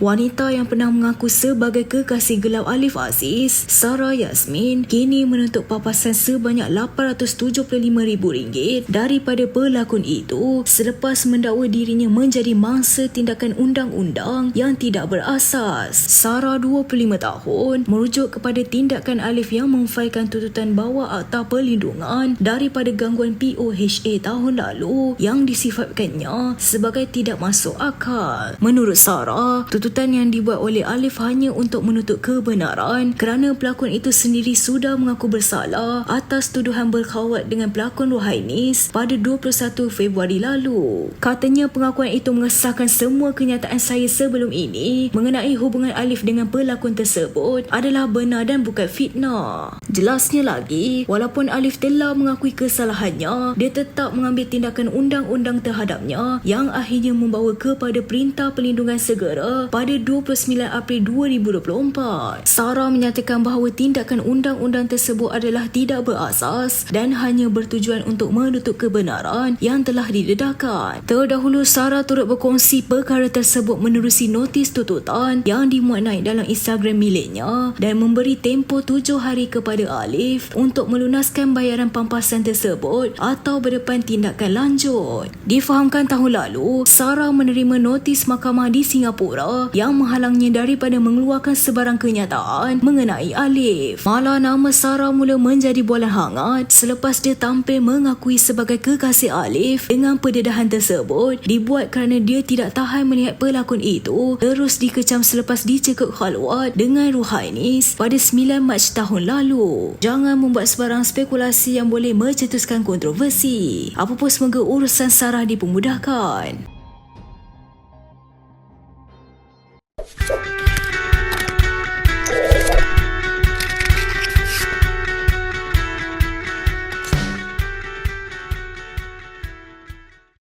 Wanita yang pernah mengaku sebagai kekasih gelap Alif Aziz, Sarah Yasmin, kini menuntut papasan sebanyak RM875,000 daripada pelakon itu selepas mendakwa dirinya menjadi mangsa tindakan undang-undang yang tidak berasas. Sarah, 25 tahun, merujuk kepada tindakan Alif yang memfailkan tuntutan bawah Akta Perlindungan daripada gangguan POHA tahun lalu yang disifatkannya sebagai tidak masuk akal. Menurut Sarah, tuntutan yang dibuat oleh Alif hanya untuk menuntut kebenaran kerana pelakon itu sendiri sudah mengaku bersalah atas tuduhan berkhawat dengan pelakon Ruhainis pada 21 Februari lalu. Katanya pengakuan itu mengesahkan semua kenyataan saya sebelum ini mengenai hubungan Alif dengan pelakon tersebut adalah benar dan bukan fitnah. Jelasnya lagi, walaupun Alif telah mengakui kesalahannya, dia tetap mengambil tindakan undang-undang terhadapnya yang akhirnya membawa kepada Perintah Perlindungan Segera pada 29 April 2024. Sarah menyatakan bahawa tindakan undang-undang tersebut adalah tidak berasas dan hanya bertujuan untuk menutup kebenaran yang telah didedahkan. Terdahulu, Sarah turut berkongsi perkara tersebut menerusi notis tuntutan yang dimuat naik dalam Instagram miliknya dan memberi tempoh 7 hari kepada Alif untuk melunaskan bayaran pampasan tersebut atau berdepan tindakan lanjut. Difahamkan tahun lalu, Sarah menerima notis mahkamah di Singapura yang menghalangnya daripada mengeluarkan sebarang kenyataan mengenai Alif. Malah nama Sarah mula menjadi bualan hangat selepas dia tampil mengakui sebagai kekasih Alif dengan pendedahan tersebut dibuat kerana dia tidak tahan melihat pelakon itu terus dikecam selepas dicekuk khalwat dengan Ruhainis pada 9 Mac tahun lalu. Jangan membuat sebarang spekulasi yang boleh mencetuskan kontroversi. Apapun, semoga urusan Sarah dipermudahkan.